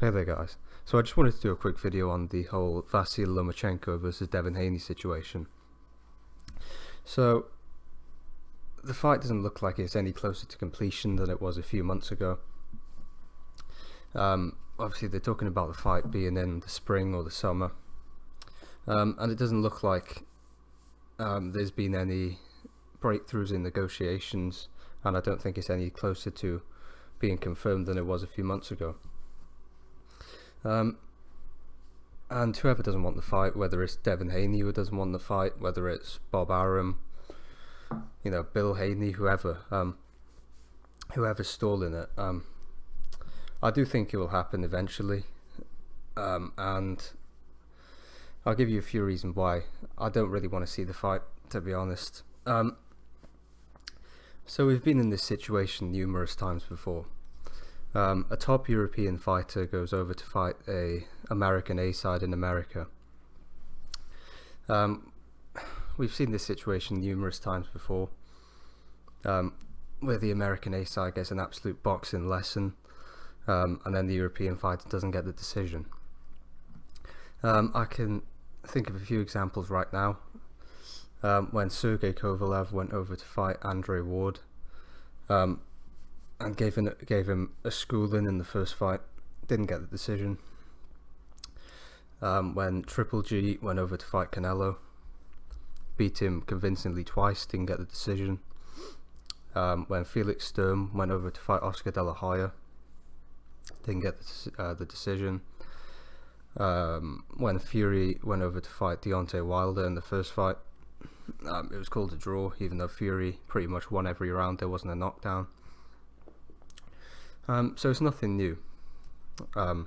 Hey there guys, so I just wanted to do a quick video on the whole Vasyl Lomachenko versus Devin Haney situation. So the fight doesn't look like it's any closer to completion than it was a few months ago. Obviously they're talking about the fight being in the spring or the summer, and it doesn't look like there's been any breakthroughs in negotiations, and I don't think it's any closer to being confirmed than it was a few months ago. And whoever doesn't want the fight, whether it's Devin Haney who doesn't want the fight, whether it's Bob Arum, Bill Haney, whoever's stalling it, I do think it will happen eventually, and I'll give you a few reasons why I don't really want to see the fight, to be honest. So we've been in this situation numerous times before. A top European fighter goes over to fight a American A-side in America. We've seen this situation numerous times before, where the American A-side gets an absolute boxing lesson, and then the European fighter doesn't get the decision. I can think of a few examples right now. When Sergey Kovalev went over to fight Andre Ward, and gave him a schooling in the first fight, didn't get the decision. When Triple G went over to fight Canelo, beat him convincingly twice, didn't get the decision. When Felix Sturm went over to fight Oscar De La Hoya, didn't get the decision. When Fury went over to fight Deontay Wilder in the first fight, it was called a draw, even though Fury pretty much won every round. There wasn't a knockdown. So it's nothing new. Top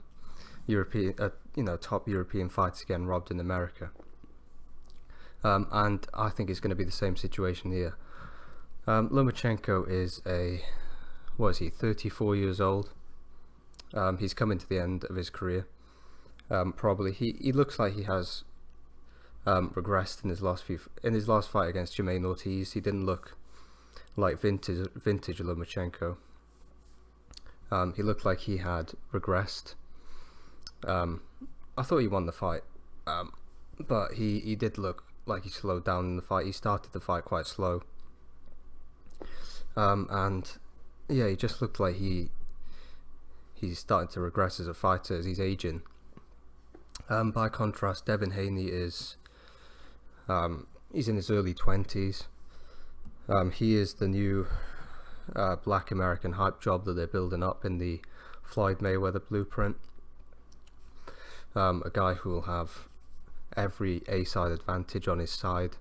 European fights getting robbed in America, and I think it's going to be the same situation here. Lomachenko is 34 years old. He's coming to the end of his career. Probably he looks like he has regressed in his last fight against Jermaine Ortiz. He didn't look like vintage Lomachenko. He looked like he had regressed. I thought he won the fight, but he did look like he slowed down in the fight. He started the fight quite slow, and yeah, he just looked like he's starting to regress as a fighter as he's aging. By contrast, Devin Haney is he's in his early 20s. He is the new black American hype job that they're building up in the Floyd Mayweather blueprint. A guy who will have every A-side advantage on his side,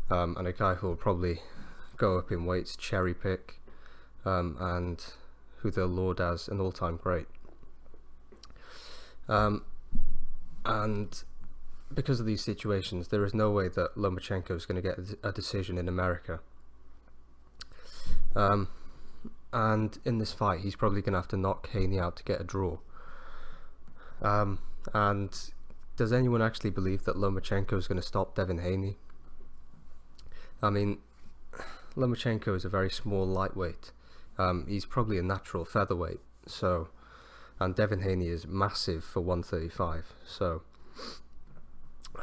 and a guy who will probably go up in weights, cherry pick, and who they'll laud as an all-time great. And because of these situations, there is no way that Lomachenko is going to get a decision in America. And in this fight, he's probably going to have to knock Haney out to get a draw. And does anyone actually believe that Lomachenko is going to stop Devin Haney? I mean, Lomachenko is a very small lightweight. He's probably a natural featherweight. And Devin Haney is massive for 135.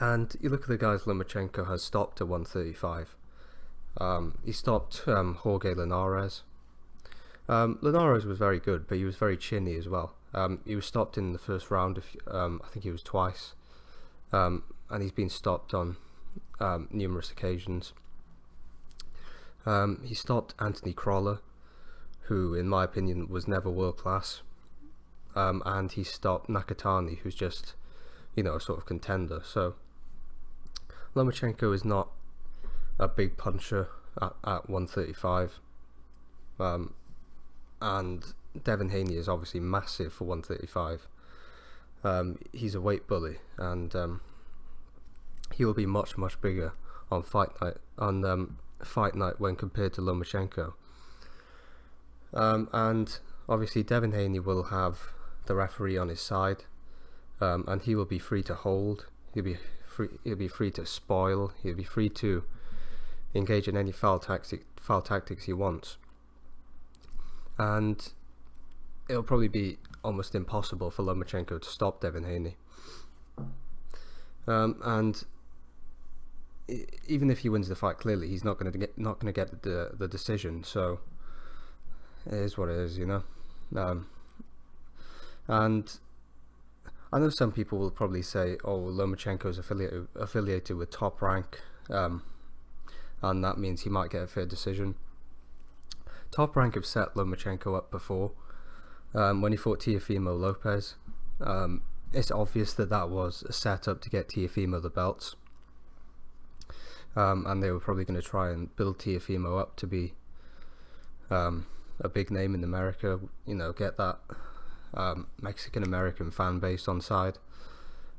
And you look at the guys Lomachenko has stopped at 135. He stopped Jorge Linares. Linares was very good, but he was very chinny as well. He was stopped in the first round, I think he was twice, and he's been stopped on numerous occasions. He stopped Anthony Crolla, who in my opinion was never world class, and he stopped Nakatani, who's just a sort of contender. So Lomachenko is not a big puncher at 135, and Devin Haney is obviously massive for 135. He's a weight bully, and he will be much bigger on fight night when compared to Lomachenko. And obviously Devin Haney will have the referee on his side, and he will be free to hold. He'll be free to spoil. He'll be free to engage in any foul tactics he wants, and it'll probably be almost impossible for Lomachenko to stop Devin Haney. And even if he wins the fight clearly, he's not going to get the decision. So it is what it is, you know. And I know some people will probably say, "Oh, Lomachenko's affiliated with Top Rank, and that means he might get a fair decision." Top Rank have set Lomachenko up before. When he fought Teofimo Lopez, it's obvious that was a setup to get Teofimo the belts, and they were probably going to try and build Teofimo up to be a big name in America. You know, get that Mexican American fan base on side,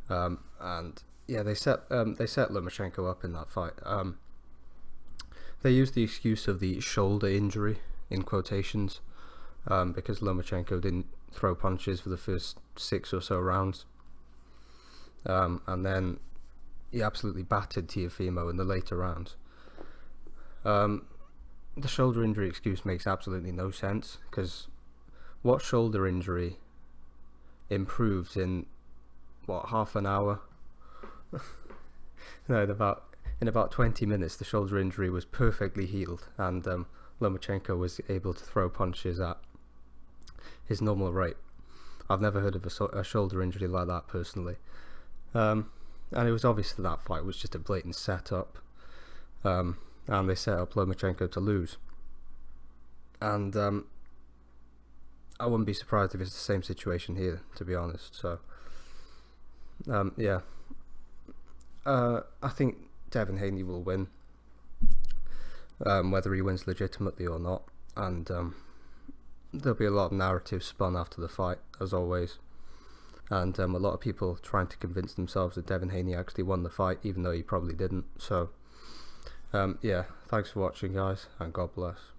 and yeah, they set Lomachenko up in that fight. They used the excuse of the shoulder injury in quotations, because Lomachenko didn't throw punches for the first 6 or so rounds, and then he absolutely battered Teofimo in the later rounds. The shoulder injury excuse makes absolutely no sense, because what shoulder injury improves in half an hour? No, in about 20 minutes the shoulder injury was perfectly healed, and Lomachenko was able to throw punches at his normal rate. I've never heard of a shoulder injury like that personally, and it was obvious that fight was just a blatant setup, and they set up Lomachenko to lose. And I wouldn't be surprised if it's the same situation here, to be honest. So yeah, I think Devin Haney will win, whether he wins legitimately or not, and there'll be a lot of narrative spun after the fight, as always, and a lot of people trying to convince themselves that Devin Haney actually won the fight, even though he probably didn't. So yeah, thanks for watching, guys, and God bless.